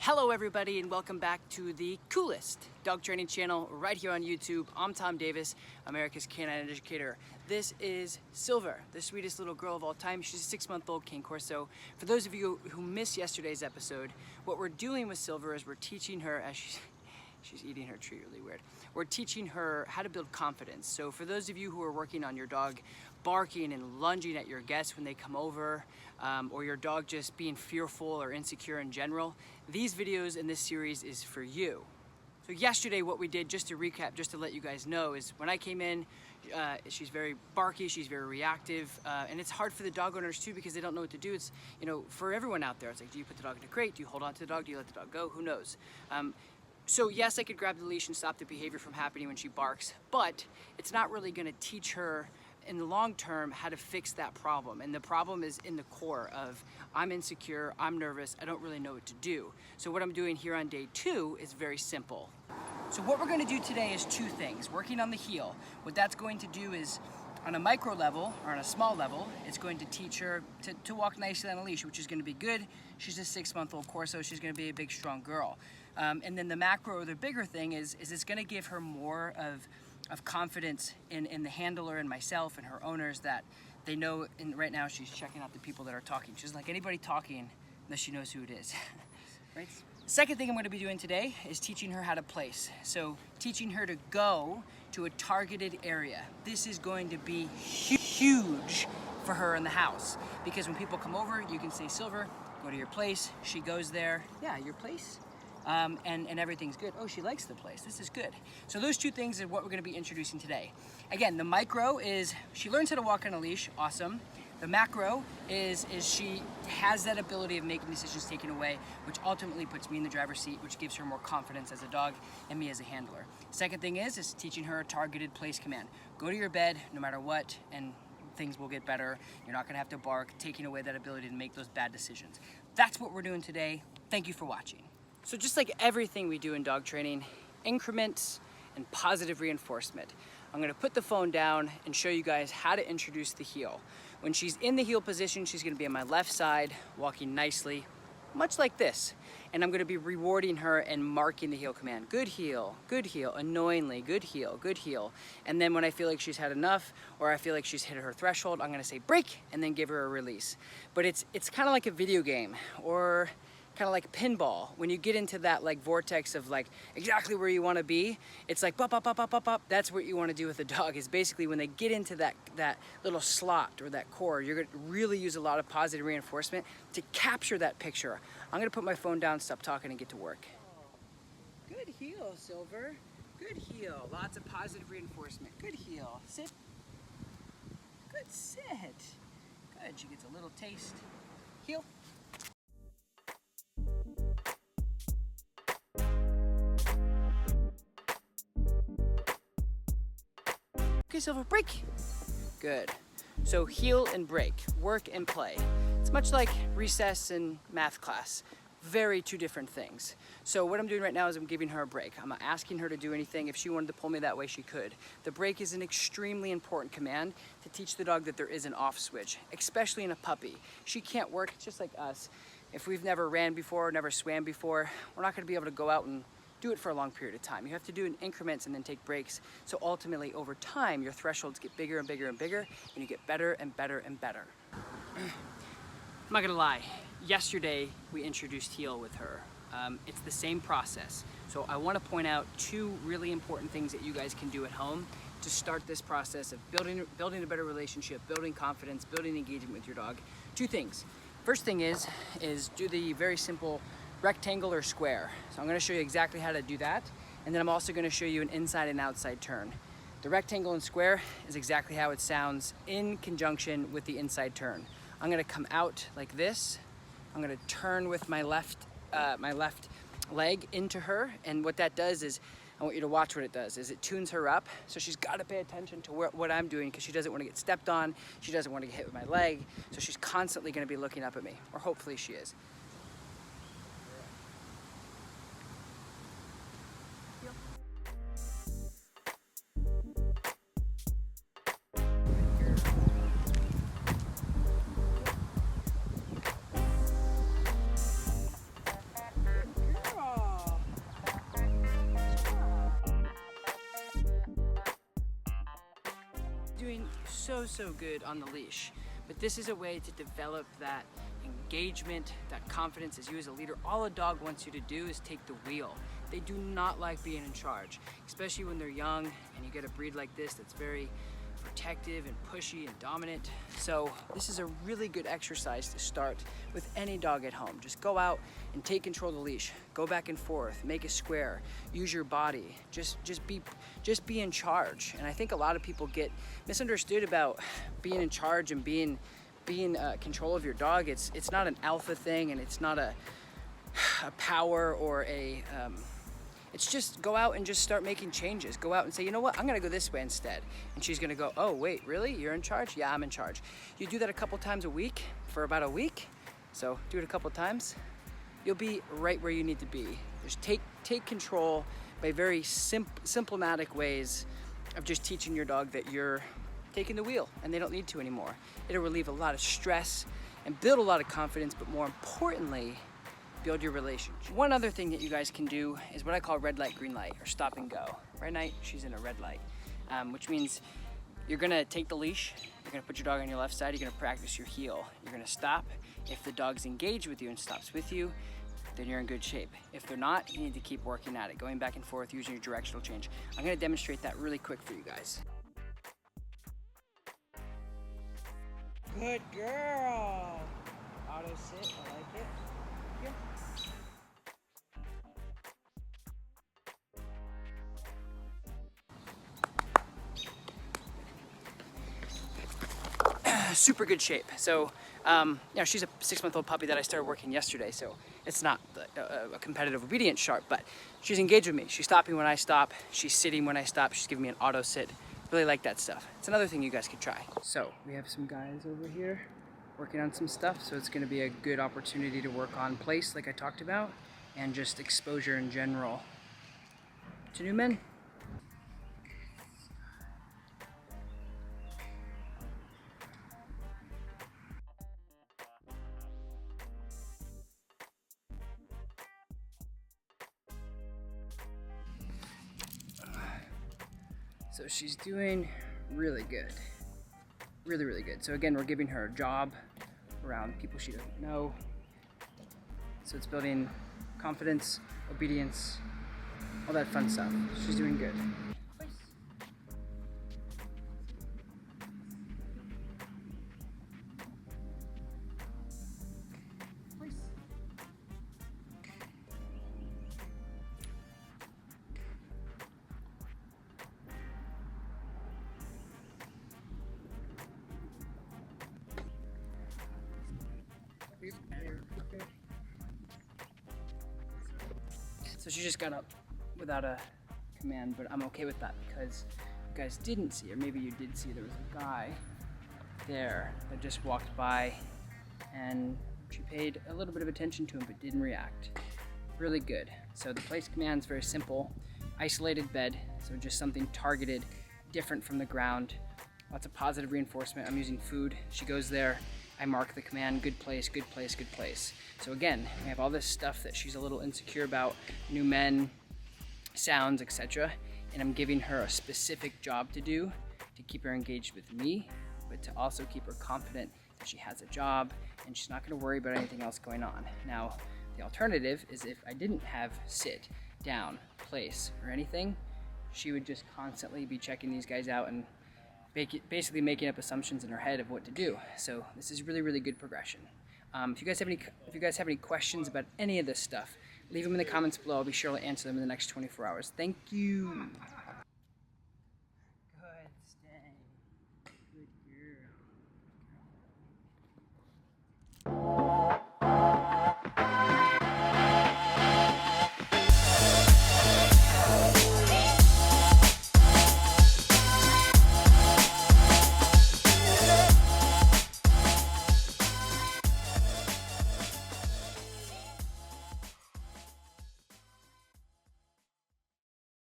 Hello everybody and welcome back to the coolest dog training channel right here on YouTube. I'm Tom Davis, America's canine educator. This is Silver, the sweetest little girl of all time. She's a 6-month-old Cane Corso. For those of you who missed yesterday's episode, what we're doing with Silver is we're teaching her, as she's eating her treat really weird. We're teaching her how to build confidence. So for those of you who are working on your dog barking and lunging at your guests when they come over, or your dog just being fearful or insecure in general, these videos in this series is for you. So yesterday what we did, just to recap, just to let you guys know, is when I came in, she's very barky, she's very reactive, and it's hard for the dog owners too because they don't know what to do. It's, you know, for everyone out there, it's like, do you put the dog in a crate? Do you hold on to the dog? Do you let the dog go? Who knows? So yes, I could grab the leash and stop the behavior from happening when she barks, but it's not really gonna teach her in the long term how to fix that problem. And the problem is in the core of, I'm insecure, I'm nervous, I don't really know what to do. So what I'm doing here on day 2 is very simple. So what we're gonna do today is 2 things. Working on the heel. What that's going to do is, on a micro level, or on a small level, it's going to teach her to walk nicely on a leash, which is gonna be good. She's a 6-month-old Corso, she's gonna be a big, strong girl. And then the macro, or the bigger thing is it's gonna give her more of confidence in the handler and myself and her owners, that they know. And right now she's checking out the people that are talking. She's like anybody talking unless she knows who it is. Right? The second thing I'm going to be doing today is teaching her how to place. So teaching her to go to a targeted area. This is going to be huge for her in the house, because when people come over, you can say, Silver, go to your place. She goes there. Yeah, your place. And everything's good. Oh, she likes the place. This is good. So those 2 things are what we're going to be introducing today. Again, the micro is she learns how to walk on a leash. Awesome. The macro is she has that ability of making decisions taken away, which ultimately puts me in the driver's seat, which gives her more confidence as a dog and me as a handler. Second thing is teaching her a targeted place command. Go to your bed no matter what, and things will get better. You're not going to have to bark, taking away that ability to make those bad decisions. That's what we're doing today. Thank you for watching. So just like everything we do in dog training, increments and positive reinforcement. I'm gonna put the phone down and show you guys how to introduce the heel. When she's in the heel position, she's gonna be on my left side, walking nicely, much like this. And I'm gonna be rewarding her and marking the heel command. Good heel, annoyingly, good heel, good heel. And then when I feel like she's had enough, or I feel like she's hit her threshold, I'm gonna say break and then give her a release. But it's kind of like a video game, or kind of like pinball. When you get into that like vortex of like exactly where you want to be, it's like pop, pop, pop, pop, pop, pop. That's what you want to do with a dog, is basically when they get into that little slot or that core, you're going to really use a lot of positive reinforcement to capture that picture. I'm going to put my phone down, stop talking, and get to work. Good heel, Silver. Good heel. Lots of positive reinforcement. Good heel. Sit. Good sit. Good. She gets a little taste. Heel. Okay, Silver, break. Good. So heel and break, work and play. It's much like recess and math class. Very 2 different things. So what I'm doing right now is I'm giving her a break. I'm not asking her to do anything. If she wanted to pull me that way, she could. The break is an extremely important command to teach the dog that there is an off switch, especially in a puppy. She can't work, it's just like us. If we've never ran before, never swam before, we're not gonna be able to go out and do it for a long period of time. You have to do it in increments and then take breaks. So ultimately, over time, your thresholds get bigger and bigger and bigger, and you get better and better and better. I'm not gonna lie, yesterday we introduced heel with her. It's the same process. So I wanna point out 2 really important things that you guys can do at home to start this process of building a better relationship, building confidence, building engagement with your dog. 2 things. First thing is do the very simple rectangle or square. So I'm going to show you exactly how to do that, and then I'm also going to show you an inside and outside turn. The rectangle and square is exactly how it sounds in conjunction with the inside turn. I'm going to come out like this. I'm going to turn with my left leg into her, and what that does is, I want you to watch what it does, is it tunes her up. So she's got to pay attention to what I'm doing, because she doesn't want to get stepped on, she doesn't want to get hit with my leg, so she's constantly going to be looking up at me, or hopefully she is. doing so good on the leash. But this is a way to develop that engagement, that confidence as you as a leader. All a dog wants you to do is take the wheel. They do not like being in charge, especially when they're young and you get a breed like this that's very protective and pushy and dominant. So this is a really good exercise to start with any dog at home. Just go out and take control of the leash. Go back and forth, make a square, use your body. Just be in charge. And I think a lot of people get misunderstood about being in charge and being control of your dog. It's not an alpha thing, and it's not a power or a it's just go out and just start making changes. Go out and say, you know what, I'm gonna go this way instead. And she's gonna go, oh wait, really? You're in charge? Yeah, I'm in charge. You do that a couple times a week for about a week. So do it a couple times. You'll be right where you need to be. Just take control by very symptomatic ways of just teaching your dog that you're taking the wheel and they don't need to anymore. It'll relieve a lot of stress and build a lot of confidence, but more importantly, build your relationship. One other thing that you guys can do is what I call red light, green light, or stop and go. Right now, she's in a red light, which means you're gonna take the leash, you're gonna put your dog on your left side, you're gonna practice your heel. You're gonna stop. If the dog's engaged with you and stops with you, then you're in good shape. If they're not, you need to keep working at it, going back and forth, using your directional change. I'm gonna demonstrate that really quick for you guys. Good girl. Auto sit, I like it. Here. Super good shape. So, you know, she's a 6-month-old puppy that I started working yesterday, so it's not a competitive obedience sharp, but she's engaged with me. She's stopping when I stop. She's sitting when I stop. She's giving me an auto sit. Really like that stuff. It's another thing you guys could try. So we have some guys over here working on some stuff, so it's gonna be a good opportunity to work on place like I talked about, and just exposure in general to new men. So she's doing really good. Really good. So again, we're giving her a job around people she doesn't know. So it's building confidence, obedience, all that fun stuff. She's doing good. So she just got up without a command, but I'm okay with that because you guys didn't see, or maybe you did see, there was a guy there that just walked by and she paid a little bit of attention to him but didn't react. Really good. So the place command is very simple. Isolated bed, so just something targeted, different from the ground. Lots of positive reinforcement. I'm using food. She goes there. I mark the command, good place, good place, good place. So again, we have all this stuff that she's a little insecure about, new men, sounds, etc. And I'm giving her a specific job to do to keep her engaged with me, but to also keep her confident that she has a job and she's not gonna worry about anything else going on. Now, the alternative is if I didn't have sit, down, place, or anything, she would just constantly be checking these guys out and basically making up assumptions in her head of what to do. So this is really good progression. If you guys have any questions about any of this stuff, leave them in the comments below. I'll be sure to answer them in the next 24 hours. Thank you.